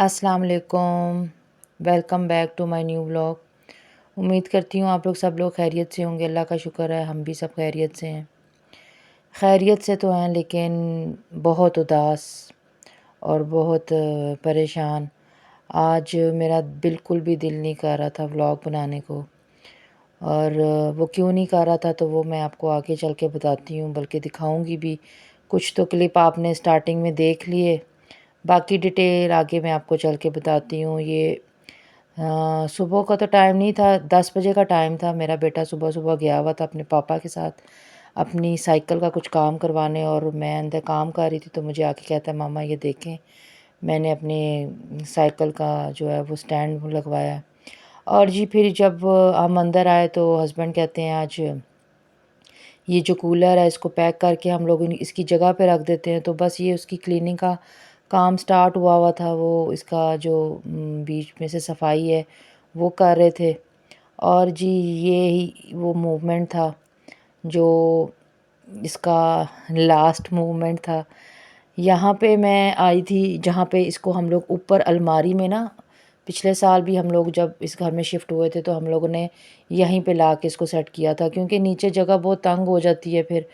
अस्सलाम वालेकुम। Welcome back to my new vlog. उम्मीद करती हूँ आप लोग सब लोग खैरियत से होंगे। अल्लाह का शुक्र है हम भी सब खैरियत से हैं। खैरियत से तो हैं लेकिन बहुत उदास और बहुत परेशान। आज मेरा बिल्कुल भी दिल नहीं कर रहा था व्लॉग बनाने को, और वो क्यों नहीं कर रहा था तो वो मैं आपको आगे चल के बताती हूँ, बल्कि दिखाऊंगी भी। कुछ तो क्लिप आपने स्टार्टिंग में देख लिए, बाकी डिटेल आगे मैं आपको चल के बताती हूँ। ये सुबह का तो टाइम नहीं था, 10 बजे का टाइम था। मेरा बेटा सुबह सुबह गया हुआ था अपने पापा के साथ अपनी साइकिल का कुछ काम करवाने, और मैं अंदर काम कर रही थी तो मुझे आके कहता है, मामा ये देखें मैंने अपनी साइकिल का जो है वो स्टैंड लगवाया है। और जी फिर जब हम अंदर आए तो हस्बैंड कहते हैं, आज ये जो कूलर है इसको पैक करके हम लोग इसकी जगह पे रख देते हैं। तो बस ये उसकी क्लीनिंग का काम स्टार्ट हुआ हुआ था। वो इसका जो बीच में से सफाई है वो कर रहे थे। और जी ये ही वो मूवमेंट था जो इसका लास्ट मूवमेंट था। यहाँ पे मैं आई थी जहाँ पे इसको हम लोग ऊपर अलमारी में ना, पिछले साल भी हम लोग जब इस घर में शिफ्ट हुए थे तो हम लोगों ने यहीं पे ला के इसको सेट किया था, क्योंकि नीचे जगह बहुत तंग हो जाती है फिर।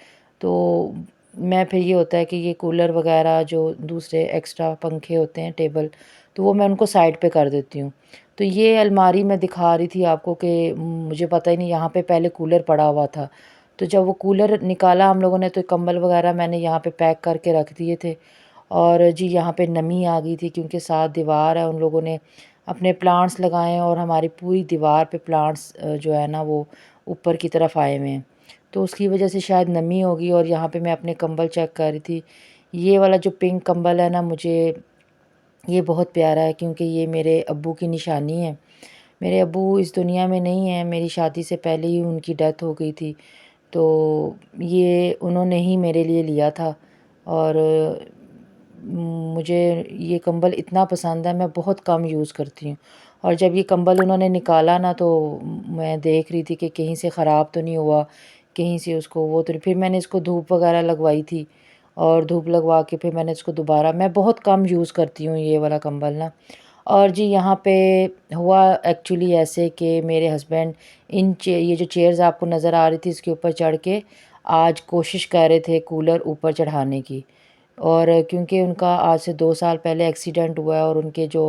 तो मैं फिर ये होता है कि ये कूलर वगैरह जो दूसरे एक्स्ट्रा पंखे होते हैं टेबल, तो वो मैं उनको साइड पे कर देती हूँ। तो ये अलमारी मैं दिखा रही थी आपको कि मुझे पता ही नहीं यहाँ पे पहले कूलर पड़ा हुआ था। तो जब वो कूलर निकाला हम लोगों ने तो कंबल वगैरह मैंने यहाँ पे पैक करके रख दिए थे। और जी यहाँ पे नमी आ गई थी क्योंकि साथ दीवार है, उन लोगों ने अपने प्लांट्स लगाए हैं और हमारी पूरी दीवार पे प्लांट्स जो है ना वो ऊपर की तरफ आए हुए हैं, तो उसकी वजह से शायद नमी होगी। और यहाँ पे मैं अपने कंबल चेक कर रही थी। ये वाला जो पिंक कंबल है ना, मुझे ये बहुत प्यारा है क्योंकि ये मेरे अब्बू की निशानी है। मेरे अब्बू इस दुनिया में नहीं है, मेरी शादी से पहले ही उनकी डेथ हो गई थी। तो ये उन्होंने ही मेरे लिए लिया था। और मुझे ये कंबल इतना पसंद है, मैं बहुत कम यूज़ करती हूँ। और जब ये कंबल उन्होंने निकाला ना तो मैं देख रही थी कि कहीं से ख़राब तो नहीं हुआ, कहीं से उसको वो तो फिर मैंने इसको धूप वगैरह लगवाई थी। और धूप लगवा के फिर मैंने इसको दोबारा, मैं बहुत कम यूज़ करती हूँ ये वाला कंबल ना। और जी यहाँ पे हुआ एक्चुअली ऐसे कि मेरे हस्बैंड ये जो चेयर्स आपको नज़र आ रही थी इसके ऊपर चढ़ के आज कोशिश कर रहे थे कूलर ऊपर चढ़ाने की। और क्योंकि उनका आज से 2 साल पहले एक्सीडेंट हुआ है और उनके जो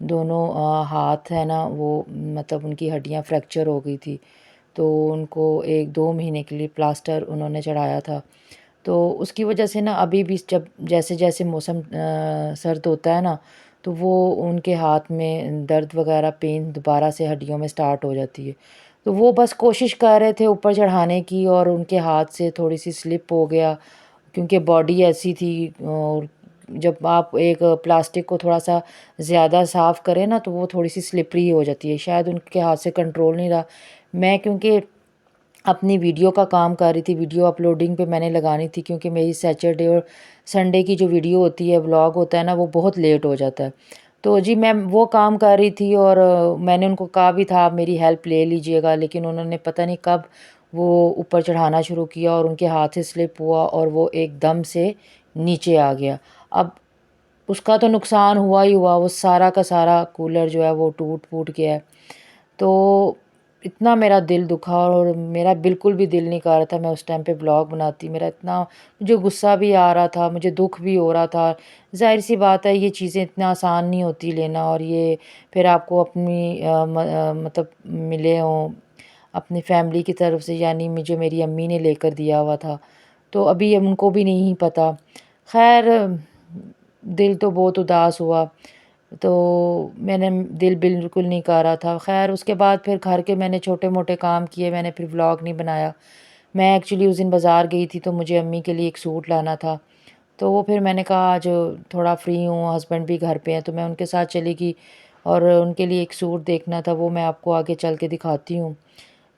दोनों हाथ है ना वो मतलब उनकी हड्डियां फ्रैक्चर हो गई थी। तो उनको 1-2 महीने के लिए प्लास्टर उन्होंने चढ़ाया था। तो उसकी वजह से ना अभी भी जब जैसे-जैसे मौसम सर्द होता है ना, तो वो उनके हाथ में दर्द वग़ैरह पेन दोबारा से हड्डियों में स्टार्ट हो जाती है। तो वो बस कोशिश कर रहे थे ऊपर चढ़ाने की और उनके हाथ से थोड़ी-सी स्लिप हो गया, क्योंकि बॉडी ऐसी थी। और जब आप एक प्लास्टिक को थोड़ा-सा ज़्यादा साफ़ करें ना, तो वो थोड़ी-सी स्लिपरी हो जाती है। शायद उनके हाथ से कंट्रोल नहीं रहा। मैं क्योंकि अपनी वीडियो का काम कर रही थी, वीडियो अपलोडिंग पे मैंने लगानी थी, क्योंकि मेरी सैटरडे और संडे की जो वीडियो होती है, व्लॉग होता है ना, वो बहुत लेट हो जाता है। तो जी मैं वो काम कर रही थी और मैंने उनको कहा भी था आप मेरी हेल्प ले लीजिएगा, लेकिन उन्होंने पता नहीं कब वो ऊपर चढ़ाना शुरू किया और उनके हाथ से स्लिप हुआ और वो एकदम से नीचे आ गया। अब उसका तो नुकसान हुआ ही हुआ, वो सारा का सारा कूलर जो है वो टूट-फूट गया है। तो इतना मेरा दिल दुखा और मेरा बिल्कुल भी दिल नहीं कर रहा था मैं उस टाइम पे ब्लॉग बनाती। मेरा इतना मुझे गुस्सा भी आ रहा था, मुझे दुख भी हो रहा था। ज़ाहिर-सी बात है ये चीज़ें इतना आसान नहीं होती लेना, और ये फिर आपको अपनी मतलब मिले हों अपनी फैमिली की तरफ से, यानी मुझे मेरी अम्मी ने लेकर दिया हुआ था। तो अभी उनको भी नहीं पता। ख़ैर दिल तो बहुत उदास हुआ। तो मैंने दिल बिल्कुल नहीं कर रहा था। ख़ैर उसके बाद फिर घर के मैंने छोटे-मोटे काम किए, मैंने फिर व्लॉग नहीं बनाया। मैं एक्चुअली उस दिन बाज़ार गई थी तो मुझे अम्मी के लिए एक सूट लाना था। तो वो फिर मैंने कहा आज थोड़ा फ्री हूँ, हस्बैंड भी घर पे हैं, तो मैं उनके साथ चली गई और उनके लिए एक सूट देखना था, वो मैं आपको आगे चल के दिखाती हूँ।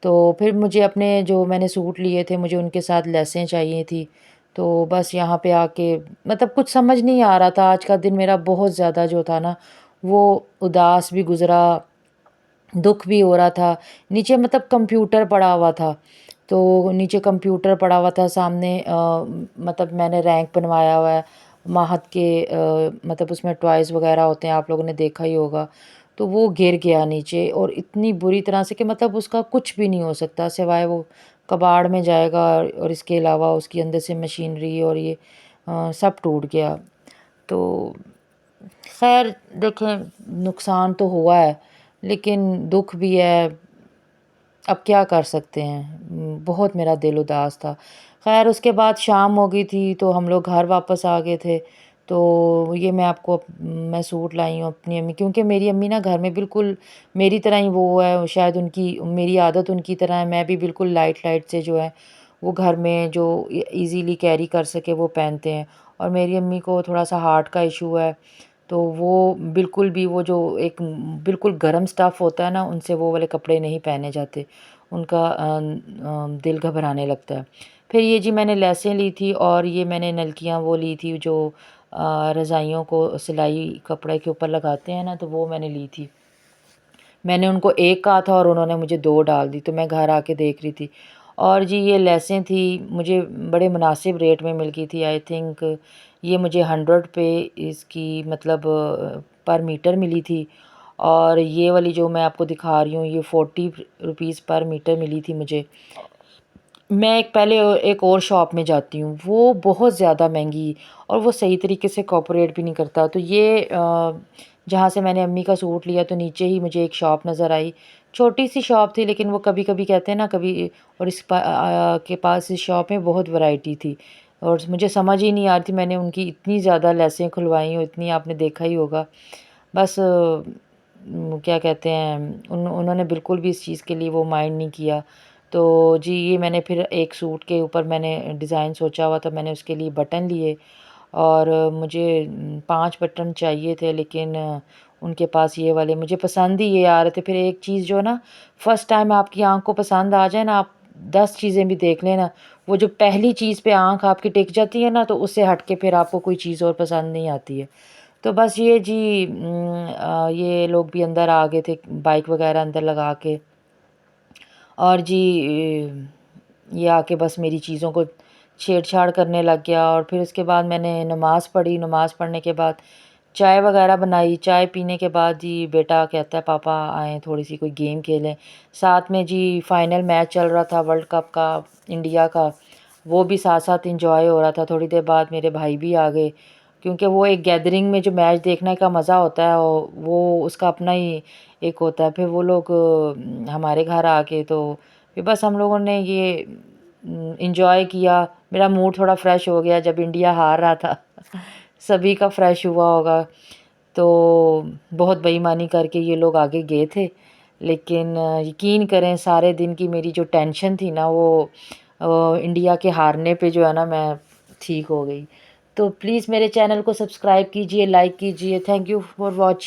तो फिर मुझे अपने जो मैंने सूट लिए थे मुझे उनके साथ लेसें चाहिए थी। तो बस यहाँ पे आके मतलब कुछ समझ नहीं आ रहा था। आज का दिन मेरा बहुत ज़्यादा जो था ना वो उदास भी गुज़रा, दुःख भी हो रहा था। नीचे मतलब कंप्यूटर पड़ा हुआ था, तो नीचे कंप्यूटर पड़ा हुआ था सामने मतलब मैंने रैंक बनवाया हुआ है। ماہد کے مطلب اس میں ٹوائز وغیرہ ہوتے ہیں، آپ لوگوں نے دیکھا ہی ہوگا، تو وہ گر گیا نیچے اور اتنی بری طرح سے کہ مطلب اس کا کچھ بھی نہیں ہو سکتا سوائے وہ کباڑ میں جائے گا، اور اس کے علاوہ اس کی اندر سے مشینری اور یہ سب ٹوٹ گیا۔ تو خیر دیکھیں، نقصان تو ہوا ہے لیکن دکھ بھی ہے، اب کیا کر سکتے ہیں، بہت میرا دل اداس تھا۔ خیر اس کے بعد شام ہو گئی تھی تو ہم لوگ گھر واپس آ گئے تھے، تو یہ میں آپ کو میں سوٹ لائی ہوں اپنی امی، کیونکہ میری امی نا گھر میں بالکل میری طرح ہی وہ ہے، شاید ان کی میری عادت ان کی طرح ہے، میں بھی بالکل لائٹ لائٹ سے جو ہے وہ گھر میں جو ایزیلی کیری کر سکے وہ پہنتے ہیں، اور میری امی کو تھوڑا سا ہارٹ کا ایشو ہے، تو وہ بالکل بھی وہ جو ایک بالکل گرم سٹف ہوتا ہے نا، ان سے وہ والے کپڑے نہیں پہنے جاتے، ان کا دل گھبرانے لگتا ہے۔ پھر یہ جی میں نے لیسیں لی تھی، اور یہ میں نے نلکیاں وہ لی تھی جو رضائیوں کو سلائی کپڑے کے اوپر لگاتے ہیں نا، تو وہ میں نے لی تھی۔ میں نے ان کو ایک کہا تھا اور انہوں نے مجھے 2 ڈال دی، تو میں گھر آ کے دیکھ رہی تھی، اور جی یہ لیسیں تھی مجھے بڑے مناسب ریٹ میں مل گئی تھی، آئی تھنک یہ مجھے 100 پہ اس کی مطلب پر میٹر ملی تھی، اور یہ والی جو میں آپ کو دکھا رہی ہوں یہ 40 روپیز پر میٹر ملی تھی مجھے۔ میں ایک اور شاپ میں جاتی ہوں، وہ بہت زیادہ مہنگی اور وہ صحیح طریقے سے کوآپریٹ بھی نہیں کرتا، تو یہ جہاں سے میں نے امی کا سوٹ لیا تو نیچے ہی مجھے ایک شاپ نظر آئی، چھوٹی سی شاپ تھی لیکن وہ کبھی کبھی کہتے ہیں نا کبھی، اور اس کے پاس اس شاپ میں بہت ورائٹی تھی، اور مجھے سمجھ ہی نہیں آ رہی تھی، میں نے ان کی اتنی زیادہ لیسیں کھلوائی اور اتنی آپ نے دیکھا ہی ہوگا، بس کیا کہتے ہیں انہوں نے بالکل بھی اس چیز کے لیے وہ مائنڈ نہیں کیا۔ تو جی یہ میں نے پھر ایک سوٹ کے اوپر میں نے ڈیزائن سوچا ہوا تھا، میں نے اس کے لیے بٹن لیے، اور مجھے 5 بٹن چاہیے تھے، لیکن ان کے پاس یہ والے مجھے پسند ہی یہ آ رہے تھے۔ پھر ایک چیز جو نا فرسٹ ٹائم آپ کی آنکھ کو پسند آ جائے نا، آپ 10 چیزیں بھی دیکھ لیں نا، وہ جو پہلی چیز پہ آنکھ آپ کی ٹک جاتی ہے نا، تو اس سے ہٹ کے پھر آپ کو کوئی چیز اور پسند نہیں آتی ہے۔ تو بس یہ جی یہ لوگ بھی اندر آ گئے تھے بائک وغیرہ اندر لگا کے، اور جی یہ آ کے بس میری چیزوں کو چھیڑ چھاڑ کرنے لگ گیا، اور پھر اس کے بعد میں نے نماز پڑھی، نماز پڑھنے کے بعد چائے وغیرہ بنائی، چائے پینے کے بعد جی بیٹا کہتا ہے پاپا آئیں تھوڑی سی کوئی گیم کھیلیں، ساتھ میں جی فائنل میچ چل رہا تھا ورلڈ کپ کا انڈیا کا، وہ بھی ساتھ ساتھ انجوائے ہو رہا تھا۔ تھوڑی دیر بعد میرے بھائی بھی آ گئے، کیونکہ وہ ایک گیدرنگ میں جو میچ دیکھنے کا مزہ ہوتا ہے وہ اس کا اپنا ہی ایک ہوتا ہے۔ پھر وہ لوگ ہمارے گھر آ کے تو پھر بس ہم لوگوں نے یہ انجوائے کیا، میرا موڈ تھوڑا فریش ہو گیا جب انڈیا ہار رہا تھا سبھی کا فریش ہوا ہوگا، تو بہت بے ایمانی کر کے یہ لوگ آگے گئے تھے، لیکن یقین کریں سارے دن کی میری جو ٹینشن تھی نا وہ انڈیا کے ہارنے پہ جو ہے نا میں ٹھیک ہو گئی۔ تو پلیز میرے چینل کو سبسکرائب کیجئے، لائک کیجئے، تھینک یو فار واچنگ۔